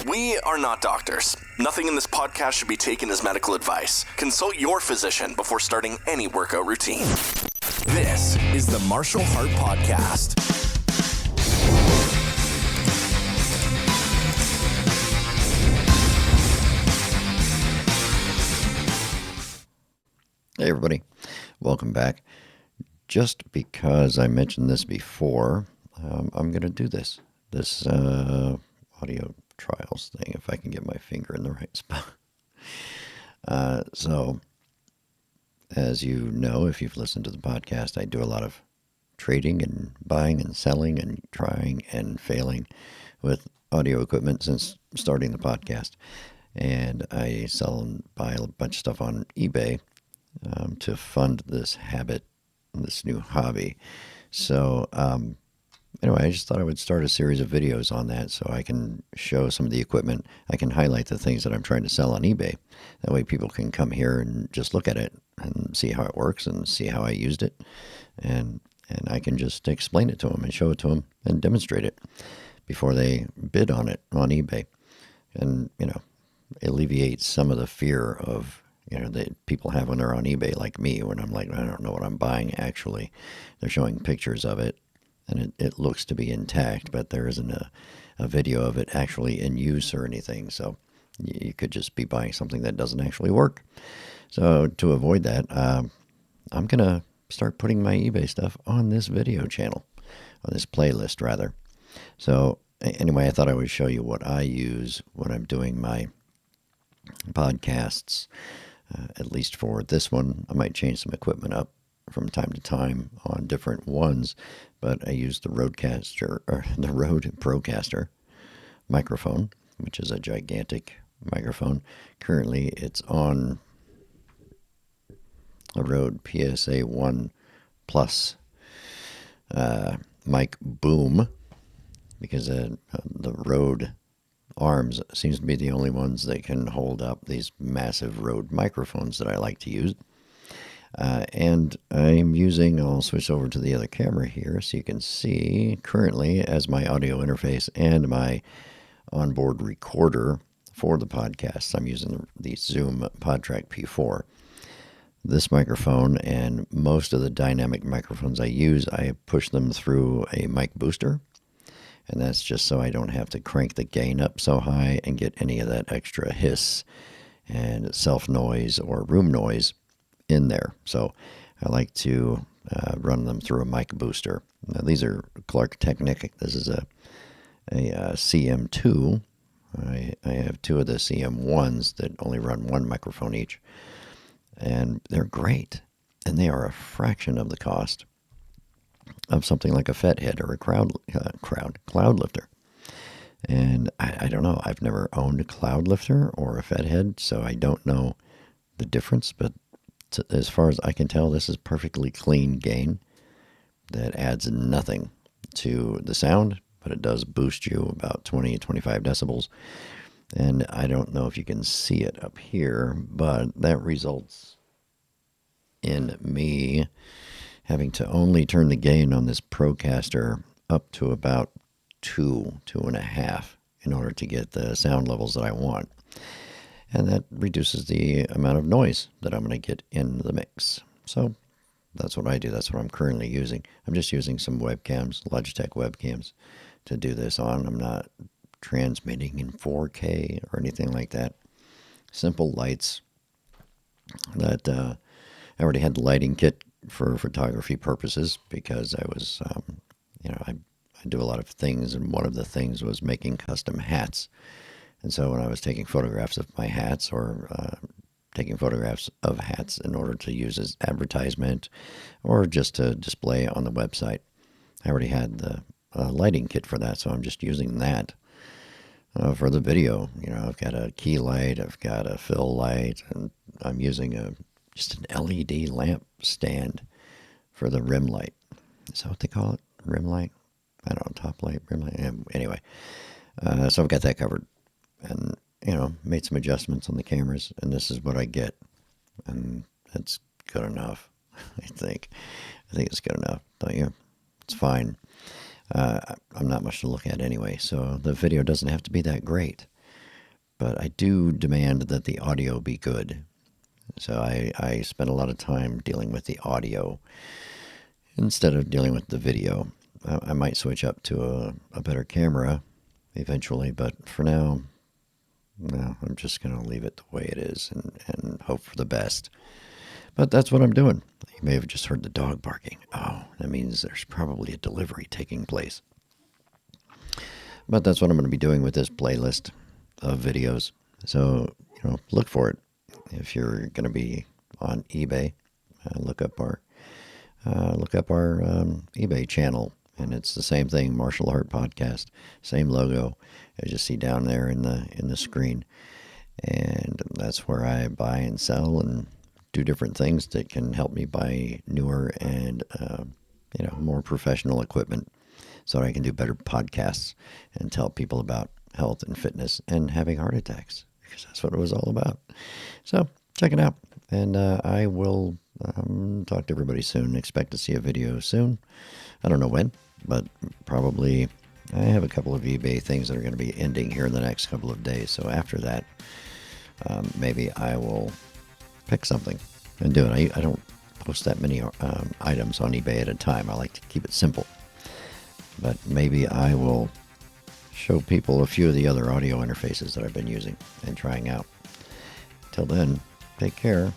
We are not doctors. Nothing in this podcast should be taken as medical advice. Consult your physician before starting any workout routine. This is the Martial Heart Podcast. Hey everybody, welcome back. Just because I mentioned this before, I'm going to do this audio trials thing, if I can get my finger in the right spot. So, as you know, if you've listened to the podcast, I do a lot of trading and buying and selling and trying and failing with audio equipment since starting the podcast. And I sell and buy a bunch of stuff on eBay to fund this habit, this new hobby. So, anyway, I just thought I would start a series of videos on that so I can show some of the equipment. I can highlight the things that I'm trying to sell on eBay. That way people can come here and just look at it and see how it works and see how I used it. And I can just explain it to them and show it to them and demonstrate it before they bid on it on eBay. And, alleviate some of the fear of that people have when they're on eBay, like me, when I'm like, I don't know what I'm buying actually. They're showing pictures of it, and it looks to be intact, but there isn't a video of it actually in use or anything. So you could just be buying something that doesn't actually work. So to avoid that, I'm going to start putting my eBay stuff on this video channel, on this playlist rather. So anyway, I thought I would show you what I use when I'm doing my podcasts. At least for this one, I might change some equipment up from time to time on different ones, but I use the Rode Procaster microphone, which is a gigantic microphone. Currently, it's on a Rode PSA 1 Plus mic boom, because the Rode arms seems to be the only ones that can hold up these massive Rode microphones that I like to use. And I'll switch over to the other camera here so you can see currently as my audio interface and my onboard recorder for the podcast. I'm using the Zoom PodTrack P4. This microphone and most of the dynamic microphones I use, I push them through a mic booster. And that's just so I don't have to crank the gain up so high and get any of that extra hiss and self noise or room noise in there. So I like to run them through a mic booster. Now, these are Clark Technic. This is a CM2. I have two of the CM1s that only run one microphone each. And they're great. And they are a fraction of the cost of something like a Fethead or a Cloudlifter. And I don't know. I've never owned a Cloudlifter or a Fethead, so I don't know the difference. But as far as I can tell, this is perfectly clean gain that adds nothing to the sound, but it does boost you about 20, 25 decibels. And I don't know if you can see it up here, but that results in me having to only turn the gain on this Procaster up to about 2.5 in order to get the sound levels that I want. And that reduces the amount of noise that I'm going to get in the mix. So that's what I do. That's what I'm currently using. I'm just using some webcams, Logitech webcams, to do this on. I'm not transmitting in 4K or anything like that. Simple lights that I already had the lighting kit for photography purposes, because I was, I do a lot of things, and one of the things was making custom hats. And so when I was taking photographs of my hats or taking photographs of hats in order to use as advertisement or just to display on the website, I already had the lighting kit for that, so I'm just using that. For the video, I've got a key light, I've got a fill light, and I'm using just an LED lamp stand for the rim light. Is that what they call it? Rim light? I don't know, top light, rim light. Anyway, so I've got that covered. And, made some adjustments on the cameras, and this is what I get. And that's good enough, I think. I think it's good enough, don't you? It's fine. I'm not much to look at anyway, so the video doesn't have to be that great. but I do demand that the audio be good. So I spend a lot of time dealing with the audio instead of dealing with the video. I might switch up to a better camera eventually, but for now, no, I'm just going to leave it the way it is and hope for the best. But that's what I'm doing. You may have just heard the dog barking. Oh, that means there's probably a delivery taking place. But that's what I'm going to be doing with this playlist of videos. So, look for it. If you're going to be on eBay, look up our eBay channel, and it's the same thing, Martial Heart Podcast, same logo as you see down there in the screen, and that's where I buy and sell and do different things that can help me buy newer and more professional equipment, so that I can do better podcasts and tell people about health and fitness and having heart attacks, because that's what it was all about. So check it out, and I will talk to everybody soon. Expect to see a video soon. I don't know when, but probably. I have a couple of eBay things that are going to be ending here in the next couple of days. So after that, maybe I will pick something and do it. I don't post that many items on eBay at a time. I like to keep it simple. But maybe I will show people a few of the other audio interfaces that I've been using and trying out. Till then, take care.